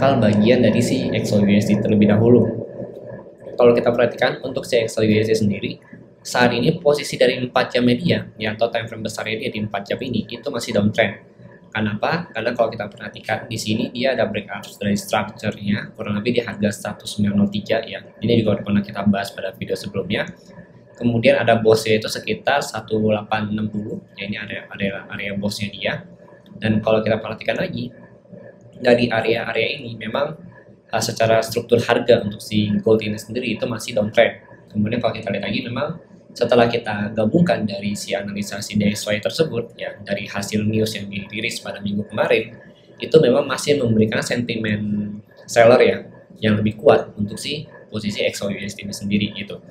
bakal bagian dari si XAUUSD terlebih dahulu. Kalau kita perhatikan untuk si XAUUSD sendiri, saat ini posisi dari 4 jam media ya, atau time frame besar ini di 4 jam ini itu masih downtrend. Kenapa? Karena kalau kita perhatikan di sini dia ada breakout dari structure-nya kurang lebih di harga 1903 ya. Ini juga pernah kita bahas pada video sebelumnya. Kemudian ada bosnya itu sekitar 1860. Ya, ini area bosnya dia. Dan kalau kita perhatikan lagi dari area-area ini memang secara struktur harga untuk si gold ini sendiri itu masih downtrend. Kemudian kalau kita lihat lagi memang setelah kita gabungkan dari si analisa si DXY tersebut ya, dari hasil news yang dirilis pada minggu kemarin, itu memang masih memberikan sentimen seller ya yang lebih kuat untuk si posisi XAUUSD ini sendiri gitu.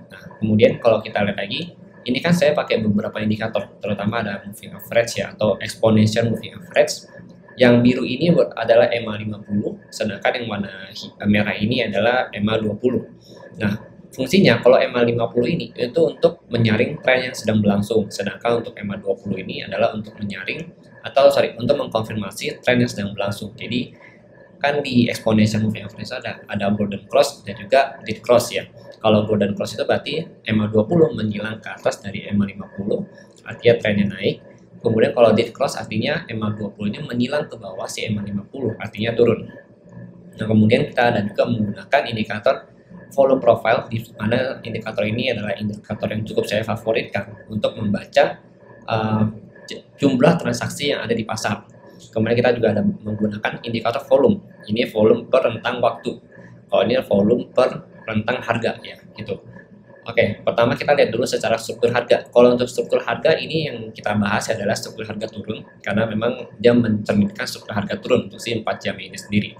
Nah, kemudian kalau kita lihat lagi, ini kan saya pakai beberapa indikator, terutama ada moving average ya atau exponential moving average. Yang biru ini adalah EMA50, sedangkan yang warna merah ini adalah EMA20. Nah, fungsinya kalau EMA50 ini itu untuk menyaring tren yang sedang berlangsung, sedangkan untuk EMA20 ini adalah untuk menyaring untuk mengkonfirmasi tren yang sedang berlangsung. Jadi kan di exponential moving average ada golden cross dan juga dead cross ya. Kalau golden cross itu berarti EMA20 menyilang ke atas dari EMA50, artinya trennya naik. Kemudian kalau dead cross artinya EMA20 ini menyilang ke bawah si EMA50, artinya turun. Nah, kemudian kita ada juga menggunakan indikator volume profile, di mana indikator ini adalah indikator yang cukup saya favoritkan untuk membaca jumlah transaksi yang ada di pasar. Kemudian kita juga ada menggunakan indikator volume. Ini volume per rentang waktu. Kalau ini volume per rentang harga ya, gitu. Oke, pertama kita lihat dulu secara struktur harga. Kalau untuk struktur harga ini yang kita bahas adalah struktur harga turun, karena memang dia mencerminkan struktur harga turun untuk si 4 jam ini sendiri.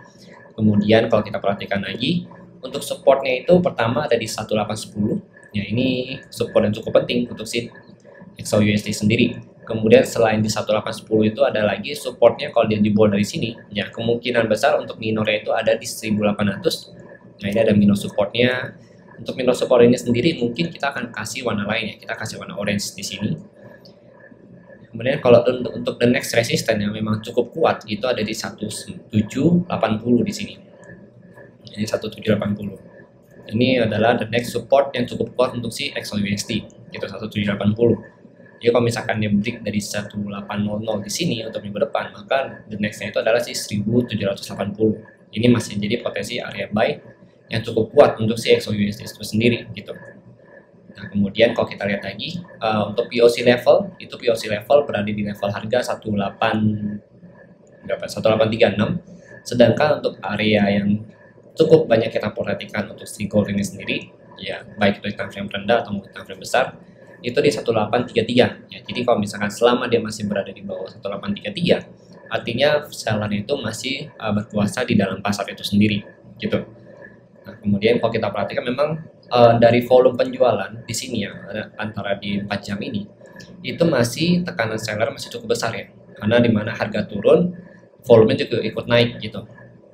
Kemudian kalau kita perhatikan lagi, untuk supportnya itu pertama ada di 1810. Ya, ini support yang cukup penting untuk si XAUUSD sendiri. Kemudian selain di 1810 itu ada lagi supportnya kalau dia jebol dari sini. Ya, kemungkinan besar untuk minornya itu ada di 1800. Nah, ini ada minor supportnya. Untuk minor support ini sendiri mungkin kita akan kasih warna lain ya. Kita kasih warna orange di sini. Kemudian kalau untuk the next resistance yang memang cukup kuat itu ada di 1780 di sini. Ini 1780. Ini adalah the next support yang cukup kuat untuk si XAUUSD, gitu 1780. Jadi kalau misalkan dia break dari 1800 di sini untuk minggu depan, maka the next-nya itu adalah si 1780. Ini masih jadi potensi area buy yang cukup kuat untuk si XAUUSD itu sendiri, gitu. Nah, kemudian kalau kita lihat lagi untuk POC level, itu POC level berada di level harga 1836. Sedangkan untuk area yang cukup banyak kita perhatikan untuk si gold ini sendiri, ya baik itu di time frame rendah atau time frame besar, itu di 1833 ya. Jadi kalau misalkan selama dia masih berada di bawah 1833, artinya seller itu masih berkuasa di dalam pasar itu sendiri, gitu. Nah, kemudian kalau kita perhatikan memang dari volume penjualan di sini ya, antara di 4 jam ini itu masih tekanan seller masih cukup besar ya, karena dimana harga turun volumenya juga ikut naik gitu.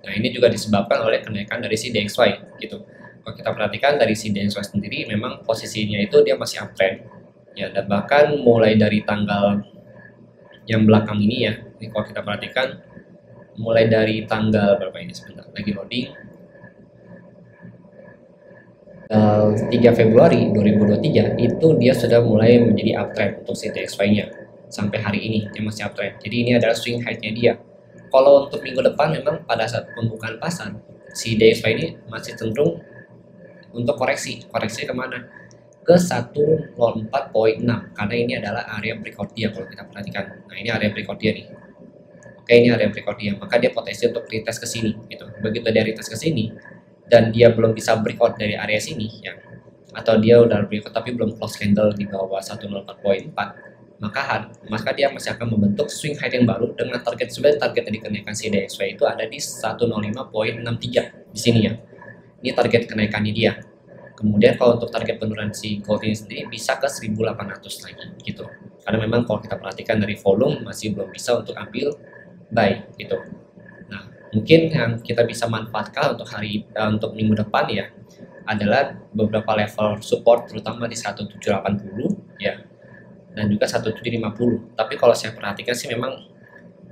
Nah, ini juga disebabkan oleh kenaikan dari si DXY gitu. Kalau kita perhatikan dari si DXY sendiri memang posisinya itu dia masih uptrend ya, dan bahkan mulai dari tanggal yang belakang ini ya, ini kalau kita perhatikan mulai dari tanggal berapa ini, sebentar lagi loading, 3 Februari 2023 itu dia sudah mulai menjadi uptrend untuk si DXY-nya. Sampai hari ini dia masih uptrend. Jadi ini adalah swing high-nya dia. Kalau untuk minggu depan memang pada saat pembukaan pasar si DXY ini masih cenderung untuk koreksi kemana? Ke 104.6, karena ini adalah area breakout dia kalau kita perhatikan. Nah, ini area breakout dia nih. Oke, ini area breakout dia, maka dia potensi untuk retest ke sini gitu. Begitu dia retest ke sini dan dia belum bisa breakout dari area sini ya, atau dia udah breakout tapi belum close candle di bawah 104.4, maka dia masih akan membentuk swing high yang baru dengan target dari kenaikan si DXY itu ada di 105.63 di sini ya. Ini target kenaikannya dia. Kemudian kalau untuk target penurunan si gold ini sendiri bisa ke 1800 lagi gitu. Karena memang kalau kita perhatikan dari volume masih belum bisa untuk ambil buy gitu. Nah, mungkin yang kita bisa manfaatkan untuk minggu depan ya adalah beberapa level support, terutama di 1780 ya, dan juga 1750. Tapi kalau saya perhatikan sih memang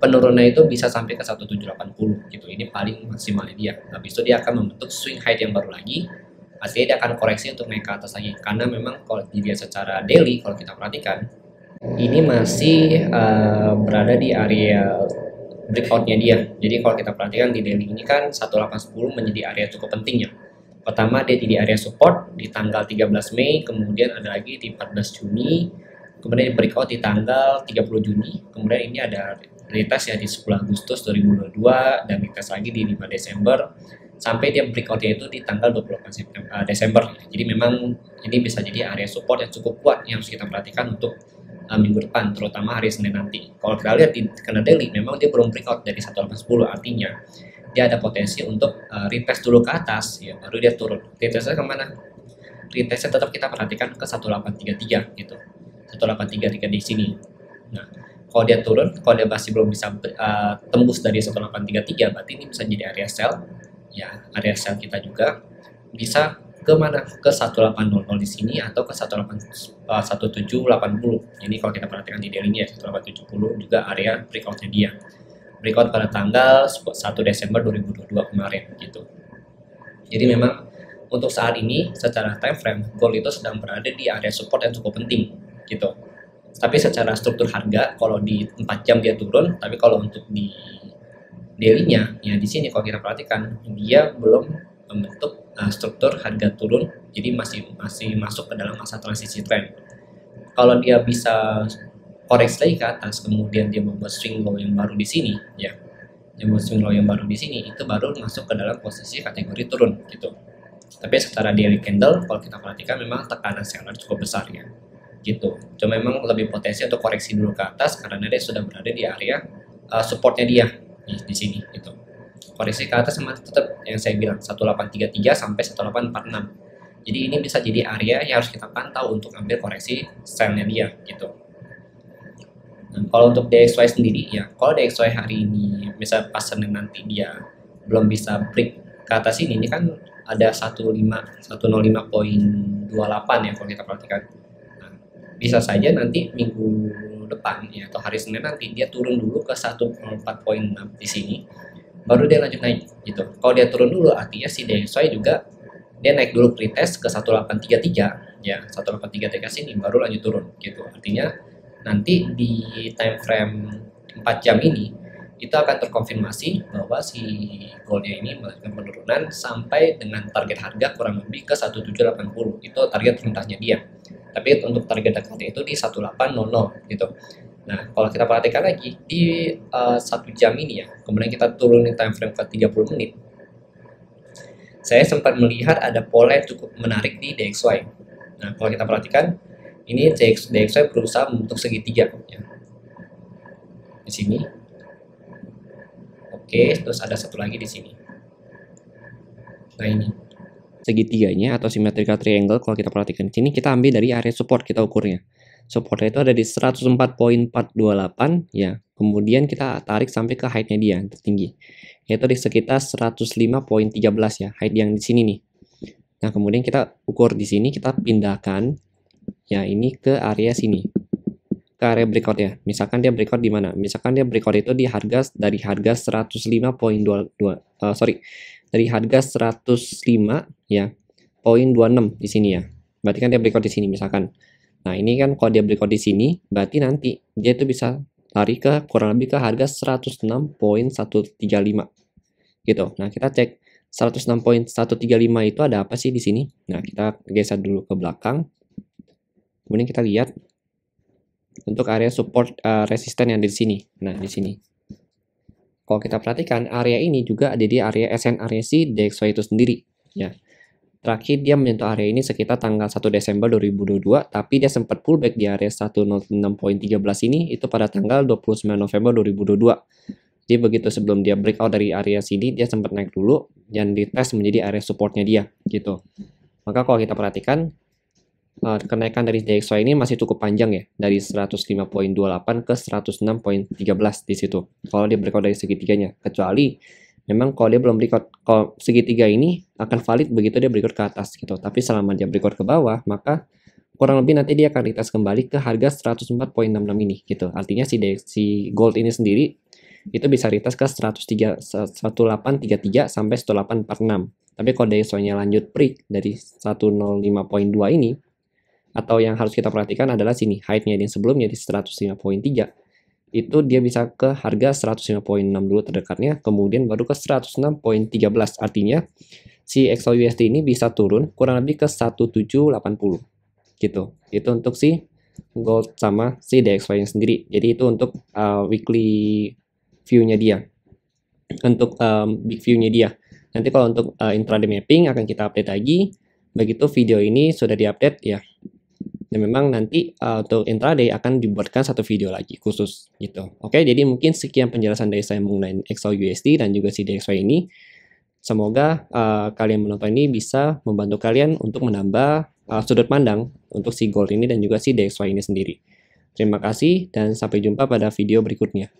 penurunannya itu bisa sampai ke 1780 gitu. Ini paling maksimalnya dia. Habis itu dia akan membentuk swing high yang baru lagi. Pastinya dia akan koreksi untuk naik ke atas lagi. Karena memang kalau dilihat secara daily, kalau kita perhatikan, ini masih berada di area breakoutnya dia. Jadi kalau kita perhatikan di daily ini kan 1810 menjadi area cukup penting ya. Pertama dia di area support di tanggal 13 Mei, kemudian ada lagi di 14 Juni, kemudian breakout di tanggal 30 Juni, kemudian ini ada retest ya di 10 Agustus 2022 dan retest lagi di 5 Desember sampai dia breakoutnya itu di tanggal 28 Desember. Jadi memang ini bisa jadi area support yang cukup kuat yang harus kita perhatikan untuk minggu depan, terutama hari Senin nanti. Kalau kita lihat di kena daily, memang dia belum breakout dari 1810, artinya dia ada potensi untuk retest dulu ke atas, ya baru dia turun. Retestnya kemana? Retestnya tetap kita perhatikan ke 1833 gitu, 1833 di sini. Nah, kalau dia turun, kalau dia masih belum bisa tembus dari 1833, berarti ini bisa jadi area sell, ya area sell kita juga bisa ke mana? Ke 1800 di sini atau ke 1780. Ini kalau kita perhatikan di daily-nya 1870 juga area breakout-nya dia. Breakout pada tanggal 1 Desember 2022 kemarin gitu. Jadi memang untuk saat ini secara time frame gold itu sedang berada di area support yang cukup penting gitu. Tapi secara struktur harga kalau di 4 jam dia turun, tapi kalau untuk di daily-nya ya di sini kalau kita perhatikan dia belum membentuk struktur harga turun, jadi masih masuk ke dalam masa transisi trend. Kalau dia bisa koreksi lagi ke atas, kemudian dia membuat swing low yang baru di sini, ya, dia membuat swing low yang baru di sini, itu baru masuk ke dalam posisi kategori turun, gitu. Tapi secara daily candle, kalau kita perhatikan memang tekanan seller cukup besar ya, gitu. Cuma memang lebih potensi untuk koreksi dulu ke atas karena dia sudah berada di area supportnya dia di sini, gitu. Koreksi ke atas sama tetap yang saya bilang 1833 sampai 1846. Jadi ini bisa jadi area yang harus kita pantau untuk ambil koreksi sell-nya dia, gitu. Nah, kalau untuk DXY sendiri ya, kalau DXY hari ini misal pas Senin nanti dia belum bisa break ke atas ini kan ada 105.28 ya kalau kita perhatikan. Nah, bisa saja nanti minggu depan ya atau hari Senin nanti dia turun dulu ke 104.6 di sini, baru dia lanjut naik gitu. Kalau dia turun dulu artinya si DXY juga dia naik dulu pretest ke 1833 ya, 1833 sini baru lanjut turun gitu. Artinya nanti di time frame 4 jam ini itu akan terkonfirmasi bahwa si goldnya ini melakukan penurunan sampai dengan target harga kurang lebih ke 1780. Itu target rendahnya dia. Tapi untuk target dekatnya itu di 1800 gitu. Nah, kalau kita perhatikan lagi di 1 jam ini ya, kemudian kita turunin time frame ke 30 menit. Saya sempat melihat ada pola yang cukup menarik di DXY. Nah, kalau kita perhatikan ini DXY berusaha membentuk segitiga ya. Di sini. Oke, terus ada satu lagi di sini. Nah, ini segitiganya atau symmetrical triangle kalau kita perhatikan di sini kita ambil dari area support, kita ukurnya. Supportnya itu ada di 104.428 ya. Kemudian kita tarik sampai ke height-nya dia yang tertinggi. Yaitu di sekitar 105.13 ya, height yang di sini nih. Nah, kemudian kita ukur di sini, kita pindahkan ya ini ke area sini, ke area breakout ya. Misalkan dia breakout di mana? Misalkan dia breakout itu di harga dari harga 105.22 dari harga 105 ya, 0.26 di sini ya. Berarti kan dia breakout di sini misalkan. Nah, ini kan kalau dia breakout di sini, berarti nanti dia itu bisa lari ke kurang lebih ke harga 106.135 gitu. Nah, kita cek 106.135 itu ada apa sih di sini? Nah, kita geser dulu ke belakang. Kemudian kita lihat untuk area support resisten yang ada di sini. Nah, di sini. Kalau kita perhatikan area ini juga ada di area SN area si DXY itu sendiri, ya. Terakhir dia menyentuh area ini sekitar tanggal 1 Desember 2022, tapi dia sempat pullback di area 106.13 ini itu pada tanggal 29 November 2022. Jadi begitu sebelum dia breakout dari area sini, dia sempat naik dulu dan dites menjadi area supportnya dia, gitu. Maka kalau kita perhatikan kenaikan dari DXY ini masih cukup panjang ya, dari 105.28 ke 106.13 di situ. Kalau dia breakout dari segitiganya, kecuali memang kalau dia belum breakout, kalau segitiga ini akan valid begitu dia breakout ke atas gitu. Tapi selama dia breakout ke bawah, maka kurang lebih nanti dia akan retest kembali ke harga 104.66 ini gitu. Artinya si gold ini sendiri itu bisa retest ke 1833 sampai 1846. Tapi kalau DXY-nya lanjut break dari 105.2 ini, atau yang harus kita perhatikan adalah sini, height-nya yang sebelumnya di 105.3, itu dia bisa ke harga 105.6 dulu terdekatnya, kemudian baru ke 106.13. Artinya si XAUUSD ini bisa turun kurang lebih ke 1780 gitu. Itu untuk si gold sama si DXY-nya sendiri. Jadi itu untuk weekly view-nya dia, untuk big view-nya dia. Nanti kalau untuk intraday mapping akan kita update lagi. Begitu video ini sudah diupdate ya. Dan memang nanti untuk intraday akan dibuatkan satu video lagi khusus gitu. Oke, jadi mungkin sekian penjelasan dari saya mengenai XAUUSD dan juga si DXY ini. Semoga kalian menonton ini bisa membantu kalian untuk menambah sudut pandang untuk si gold ini dan juga si DXY ini sendiri. Terima kasih dan sampai jumpa pada video berikutnya.